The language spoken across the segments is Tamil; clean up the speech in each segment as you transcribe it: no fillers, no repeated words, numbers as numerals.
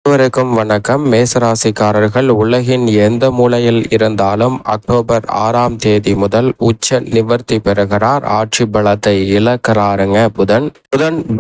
அனைவருக்கும் வணக்கம். மேசராசிக்காரர்கள் உலகின் எந்த மூலையில் இருந்தாலும் அக்டோபர் 6ஆம் தேதி முதல் உச்ச நிவர்த்தி பெறுகிறார். ஆட்சி பலத்தை இழக்கிறாருங்க புதன்.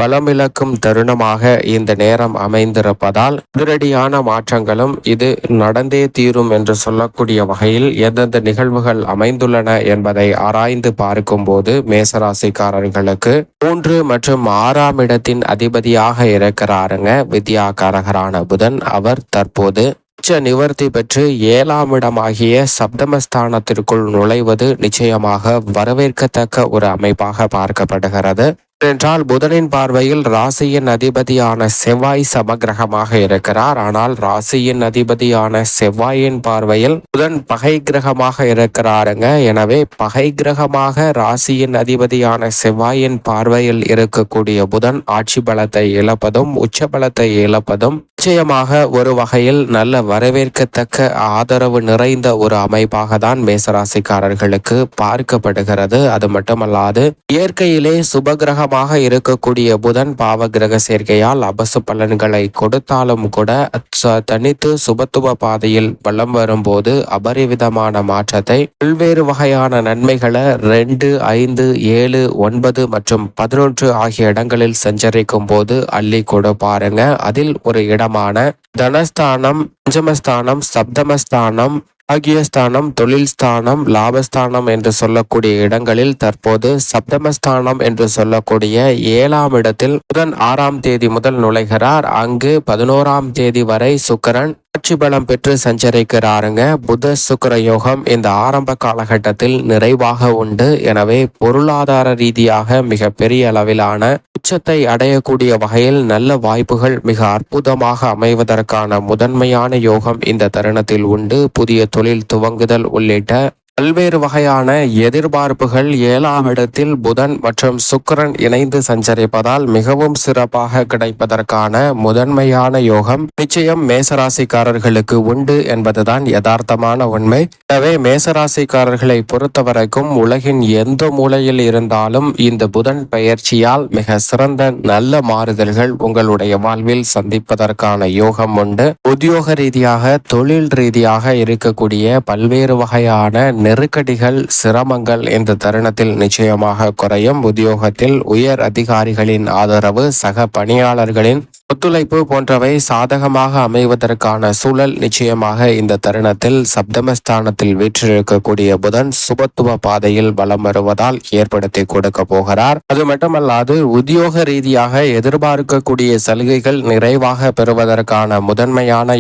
பலம் இழக்கும் தருணமாக இந்த நேரம் அமைந்திருப்பதால் அதிரடியான மாற்றங்களும் இது நடந்தே தீரும் என்று சொல்லக்கூடிய வகையில் எந்தெந்த நிகழ்வுகள் அமைந்துள்ளன என்பதை ஆராய்ந்து பார்க்கும் போது மேசராசிக்காரர்களுக்கு 3 மற்றும் 6ஆம் இடத்தின் அதிபதியாக இருக்கிறாருங்க வித்யாகாரகரான புதன். அவர் தற்போது உச்ச நிவர்த்தி பெற்று 7ஆம் இடமாகிய சப்தமஸ்தானத்திற்குள் நுழைவது நிச்சயமாக வரவேற்கத்தக்க ஒரு அமைப்பாக பார்க்கப்படுகிறது. என்றால் புதனின் பார்வையில் ராசியின் அதிபதியான செவ்வாய் சமகிரகமாக இருக்கிறார். ஆனால் ராசியின் அதிபதியான செவ்வாயின் பார்வையில் புதன் பகை கிரகமாக இருக்கிறாருங்க. எனவே பகை கிரகமாக ராசியின் அதிபதியான செவ்வாயின் பார்வையில் இருக்கக்கூடிய புதன் ஆட்சி பலத்தை இழப்பதும் உச்ச பலத்தை இழப்பதும் நிச்சயமாக ஒரு வகையில் நல்ல வரவேற்கத்தக்க ஆதரவு நிறைந்த ஒரு அமைப்பாக தான் மேசராசிக்காரர்களுக்கு பார்க்கப்படுகிறது. அது மட்டுமல்லாது இயற்கையிலே சுபகிரகம் இருக்கக்கூடிய புதன் பாவ கிரக சேர்க்கையால் அபசு பலன்களை கொடுத்தாலும் கூட தனித்து சுபத்துவ பாதையில் வலம் வரும்போது அபரிவிதமான மாற்றத்தை பல்வேறு வகையான நன்மைகளை 2, 5, 7, 9 மற்றும் 11 ஆகிய இடங்களில் சஞ்சரிக்கும் போது அள்ளி கொடுப்பாருங்க. அதில் ஒரு இடமான தனஸ்தானம், பஞ்சமஸ்தானம், சப்தமஸ்தானம் ஆகிய ஸ்தானம், தொழில் ஸ்தானம், லாபஸ்தானம் என்று சொல்லக்கூடிய இடங்களில் தற்போது சப்தமஸ்தானம் என்று சொல்லக்கூடிய 7ஆம் இடத்தில் புதன் 6ஆம் தேதி முதல் நுழைகிறார். அங்கு 11ஆம் தேதி வரை சுக்கிரன் ஆட்சி பலம் பெற்று சஞ்சரிக்கிறாருங்க. புத சுக்கிர யோகம் இந்த ஆரம்ப காலகட்டத்தில் நிறைவாக உண்டு. எனவே பொருளாதார ரீதியாக மிக பெரிய அளவிலான உச்சத்தை அடையக்கூடிய வகையில் நல்ல வாய்ப்புகள் மிக அற்புதமாக அமைவதற்கான முதன்மையான யோகம் இந்த தருணத்தில் உண்டு. புதிய தொழில் துவங்குதல் உள்ளிட்ட பல்வேறு வகையான எதிர்பார்ப்புகள் 7ஆம் இடத்தில் புதன் மற்றும் சுக்கிரன் இணைந்து சஞ்சரிப்பதால் மிகவும் சிறப்பாக கிடைப்பதற்கான முதன்மையான யோகம் நிச்சயம் மேசராசிக்காரர்களுக்கு உண்டு என்பதுதான் யதார்த்தமான உண்மை. எனவே மேசராசிக்காரர்களை பொறுத்தவரைக்கும் உலகின் எந்த மூலையில் இருந்தாலும் இந்த புதன் பெயர்ச்சியால் மிக சிறந்த நல்ல மாறுதல்கள் உங்களுடைய வாழ்வில் சந்திப்பதற்கான யோகம் உண்டு. உத்தியோக ரீதியாக தொழில் ரீதியாக இருக்கக்கூடிய பல்வேறு வகையான நெருக்கடிகள் சிரமங்கள் இந்த தருணத்தில் நிச்சயமாக குறையும். உத்தியோகத்தில் உயர் அதிகாரிகளின் ஆதரவு, சக பணியாளர்களின் ஒத்துழைப்பு போன்றவை சாதகமாக அமைவதற்கான சூழல் நிச்சயமாக இந்த தருணத்தில் சப்தமஸ்தானத்தில் வீற்றிருக்கக்கூடிய புதன் சுபத்துவ பாதையில் வலம் வருவதால் ஏற்படுத்தி கொடுக்க போகிறார். அது மட்டுமல்லாது உத்தியோக ரீதியாக எதிர்பார்க்கக்கூடிய சலுகைகள் நிறைவாக பெறுவதற்கான முதன்மையான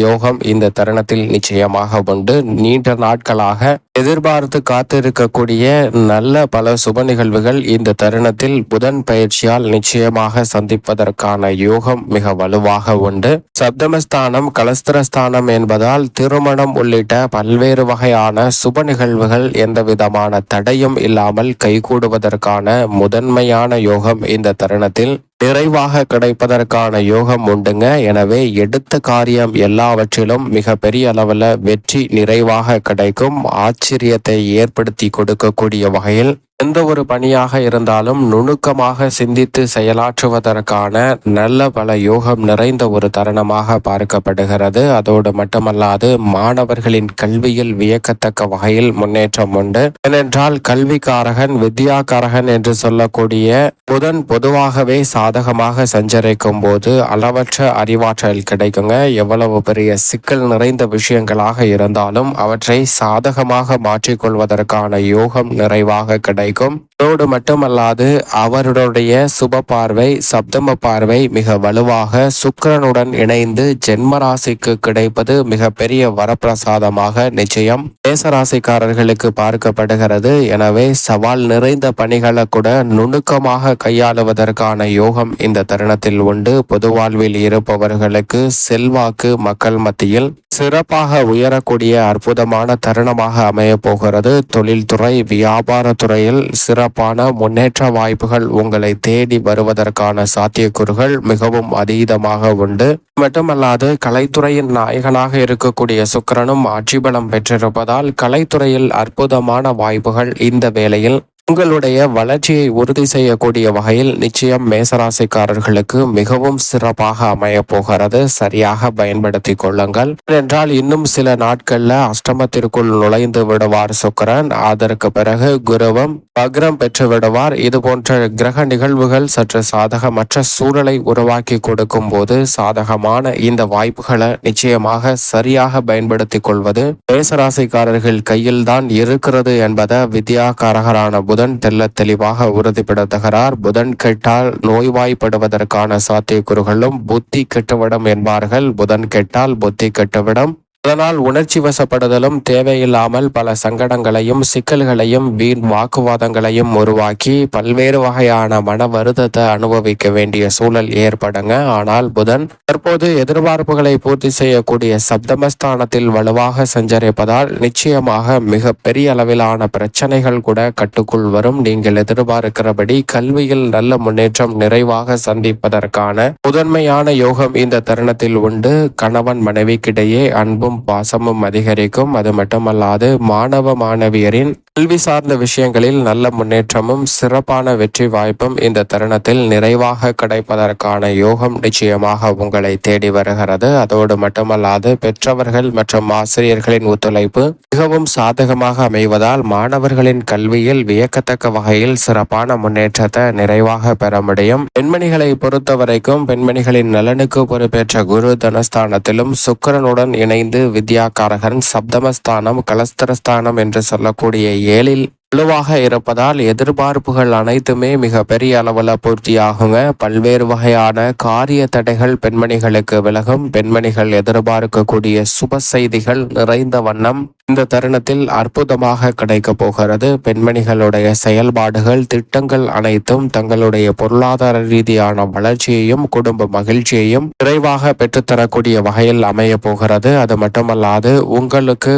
யோகம் இந்த தருணத்தில் நிச்சயமாக உண்டு. நீண்ட நாட்களாக எதிர்பார்த்து காத்திருக்கக்கூடிய நல்ல பல சுப நிகழ்வுகள் இந்த தருணத்தில் புதன் பயிற்சியால் நிச்சயமாக சந்திப்பதற்கான யோகம் மிக வலுவாக உண்டு. சப்தமஸ்தானம் கலஸ்திரஸ்தானம் என்பதால் திருமணம் உள்ளிட்ட பல்வேறு வகையான சுப நிகழ்வுகள் எந்த விதமான தடையும் இல்லாமல் கைகூடுவதற்கான முதன்மையான யோகம் இந்த தருணத்தில் நிறைவாக கிடைப்பதற்கான யோகம் உண்டுங்க. எனவே எடுத்த காரியம் எல்லாவற்றிலும் மிக பெரிய அளவில் வெற்றி நிறைவாக கிடைக்கும். ஆச்சரியத்தை ஏற்படுத்தி கொடுக்கக்கூடிய வகையில் எந்த ஒரு பணியாக இருந்தாலும் நுணுக்கமாக சிந்தித்து செயலாற்றுவதற்கான நல்ல பல யோகம் நிறைந்த ஒரு தருணமாக பார்க்கப்படுகிறது. அதோடு மட்டுமல்லாது மாணவர்களின் கல்வியில் வியக்கத்தக்க வகையில் முன்னேற்றம் உண்டு. ஏனென்றால் கல்விக்காரகன் வித்யாகாரகன் என்று சொல்லக்கூடிய புதன் பொதுவாகவே சாதகமாக சஞ்சரிக்கும் போது அளவற்ற அறிவாற்றல் கிடைக்குங்க. எவ்வளவு பெரிய சிக்கல் நிறைந்த விஷயங்களாக இருந்தாலும் அவற்றை சாதகமாக மாற்றிக்கொள்வதற்கான யோகம் நிறைவாக கிடைக்கும். அதோடு மட்டுமல்லாது அவருடைய சுப பார்வை சப்தம பார்வை மிக வலுவாக சுக்கிரனுடன் இணைந்து ஜென்மராசிக்கு கிடைப்பது மிக பெரிய வரப்பிரசாதமாக நிச்சயம் மேசராசிக்காரர்களுக்கு பார்க்கப்படுகிறது. எனவே சவால் நிறைந்த பணிகளை கூட நுணுக்கமாக கையாளுவதற்கான யோகம் இந்த தருணத்தில் உண்டு. பொது வாழ்வில் இருப்பவர்களுக்கு செல்வாக்கு மக்கள் மத்தியில் சிறப்பாக உயரக்கூடிய அற்புதமான தருணமாக அமைய போகிறது. தொழில்துறை வியாபார துறையில் சிறப்பான முன்னேற்ற வாய்ப்புகள் உங்களை தேடி வருவதற்கான சாத்தியக்கூறுகள் மிகவும் அதீதமாக உண்டு. மட்டுமல்லாது கலைத்துறையின் நாயகனாக இருக்கக்கூடிய சுக்கிரனும் ஆட்சி பலம் பெற்றிருப்பதால் கலைத்துறையில் அற்புதமான வாய்ப்புகள் இந்த வேளையில் உங்களுடைய வளர்ச்சியை உறுதி செய்யக்கூடிய வகையில் நிச்சயம் மேசராசிக்காரர்களுக்கு மிகவும் சிறப்பாக அமைய போகிறது. சரியாக பயன்படுத்தி கொள்ளுங்கள். என்றால் இன்னும் சில நாட்கள்ல அஷ்டமத்திற்குள் நுழைந்து விடுவார் சுக்கிரன். அதற்கு பிறகு குருவும் வக்ரம் பெற்று விடுவார். இது போன்ற கிரக நிகழ்வுகள் சற்று சாதகமற்ற சூழலை உருவாக்கி கொடுக்கும் போது சாதகமான இந்த வாய்ப்புகளை நிச்சயமாக சரியாக பயன்படுத்திக் கொள்வது மேசராசிக்காரர்கள் கையில் தான் இருக்கிறது என்பதை வித்யாகாரகரான புதன் தெல்ல தெளிவாக உறுதிப்படுத்துகிறார். புதன் கெட்டால் நோய்வாய்ப்படுவதற்கான சாத்தியக்கூறுகளும் புத்தி கெட்டுவிடும் என்பார்கள். புதன் கெட்டால் புத்தி கெட்டுவிடும். அதனால் உணர்ச்சி வசப்படுதலும் தேவையில்லாமல் பல சங்கடங்களையும் சிக்கல்களையும் வீண் வாக்குவாதங்களையும் உருவாக்கி பல்வேறு வகையான மன வருத்தத்தை அனுபவிக்க வேண்டிய சூழல் ஏற்படுங்க. ஆனால் புதன் தற்போது எதிர்பார்ப்புகளை பூர்த்தி செய்யக்கூடிய சப்தமஸ்தானத்தில் வலுவாக சஞ்சரிப்பதால் நிச்சயமாக மிக பெரிய அளவிலான பிரச்சனைகள் கூட கட்டுக்குள் வரும். நீங்கள் எதிர்பார்க்கிறபடி கல்வியில் நல்ல முன்னேற்றம் நிறைவாக சந்திப்பதற்கான முதன்மையான யோகம் இந்த தருணத்தில் உண்டு. கணவன் மனைவிக்கிடையே அன்பும் பாசமும் அதிகரிக்கும். அது மட்டுமல்லாது மாணவ மாணவியரின் கல்வி சார்ந்த விஷயங்களில் நல்ல முன்னேற்றமும் சிறப்பான வெற்றி வாய்ப்பும் இந்த தருணத்தில் நிறைவாக கிடைப்பதற்கான யோகம் நிச்சயமாக உங்களை தேடி வருகிறது. அதோடு மட்டுமல்லாது பெற்றவர்கள் மற்றும் ஆசிரியர்களின் ஒத்துழைப்பு மிகவும் சாதகமாக அமைவதால் மாணவர்களின் கல்வியில் வியக்கத்தக்க வகையில் சிறப்பான முன்னேற்றத்தை நிறைவாக பெற முடியும். பெண்மணிகளை பொறுத்தவரைக்கும் பெண்மணிகளின் நலனுக்கு பொறுப்பேற்ற குரு தனஸ்தானத்திலும் சுக்கிரனுடன் இணைந்து வித்யாகாரகன் சப்தமஸ்தானம் கலஸ்தரஸ்தானம் என்று சொல்லக்கூடிய ஏழில் வலுவாக இருப்பதால் எதிர்பார்ப்புகள் அனைத்துமே மிக பெரிய அளவில் பூர்த்தியாகுங்க. பல்வேறு வகையான காரிய தடைகள் பெண்மணிகளுக்கு விலகும். பெண்மணிகள் எதிர்பார்க்கக்கூடிய சுப செய்திகள் நிறைந்த வண்ணம் இந்த தருணத்தில் அற்புதமாக கிடைக்க போகிறது. பெண்மணிகளுடைய செயல்பாடுகள் திட்டங்கள் அனைத்தும் தங்களுடைய பொருளாதார ரீதியான வளர்ச்சியையும் குடும்ப மகிழ்ச்சியையும் விரைவாக பெற்றுத்தரக்கூடிய வகையில் அமைய போகிறது. அது மட்டுமல்லாது உங்களுக்கு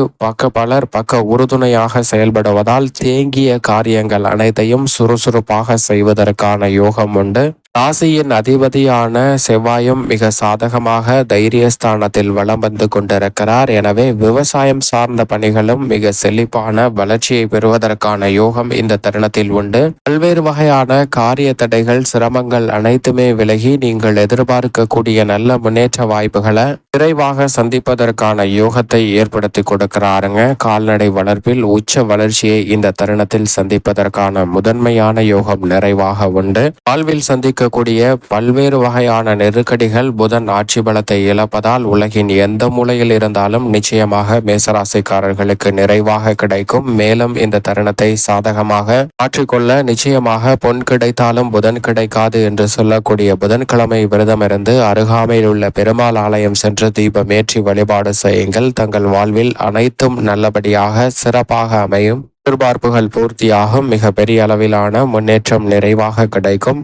பலர் பக்க உறுதுணையாக செயல்படுவதால் தேங்கிய காரியங்கள் அனைத்தையும் சுறுசுறுப்பாக செய்வதற்கான யோகம் உண்டு. ராசியின் அதிபதியான செவ்வாயும் மிக சாதகமாக தைரியஸ்தானத்தில் வலம் வந்து கொண்டிருக்கிறார். எனவே விவசாயம் சார்ந்த பணிகளும் மிக செழிப்பான வளர்ச்சியை பெறுவதற்கான யோகம் இந்த தருணத்தில் உண்டு. பல்வேறு வகையான காரிய தடைகள் சிரமங்கள் அனைத்துமே விலகி நீங்கள் எதிர்பார்க்கக்கூடிய நல்ல முன்னேற்ற வாய்ப்புகளை விரைவாக சந்திப்பதற்கான யோகத்தை ஏற்படுத்தி கொடுக்கிறாருங்க. கால்நடை வளர்ப்பில் உச்ச வளர்ச்சியை இந்த தருணத்தில் சந்திப்பதற்கான முதன்மையான யோகம் நிறைவாக உண்டு. வாழ்வில் சந்திக்கக்கூடிய பல்வேறு வகையான நெருக்கடிகள் புதன் ஆட்சி பலத்தை இழப்பதால் உலகின் எந்த மூலையில் இருந்தாலும் நிச்சயமாக மேசராசிக்காரர்களுக்கு நிறைவாக கிடைக்கும். மேலும் இந்த தருணத்தை சாதகமாக மாற்றிக்கொள்ள நிச்சயமாக பொன் கிடைத்தாலும் புதன் கிடைக்காது என்று சொல்லக்கூடிய புதன்கிழமை விரதமிருந்து அருகாமையில் உள்ள பெருமாள் ஆலயம் சென்று தீபமேற்றி வழிபாடு செய்யுங்கள். தங்கள் வாழ்வில் அனைத்தும் நல்லபடியாக சிறப்பாக அமையும். எதிர்பார்ப்புகள் பூர்த்தியாகும். மிக பெரிய அளவிலான முன்னேற்றம் நிறைவாக கிடைக்கும்.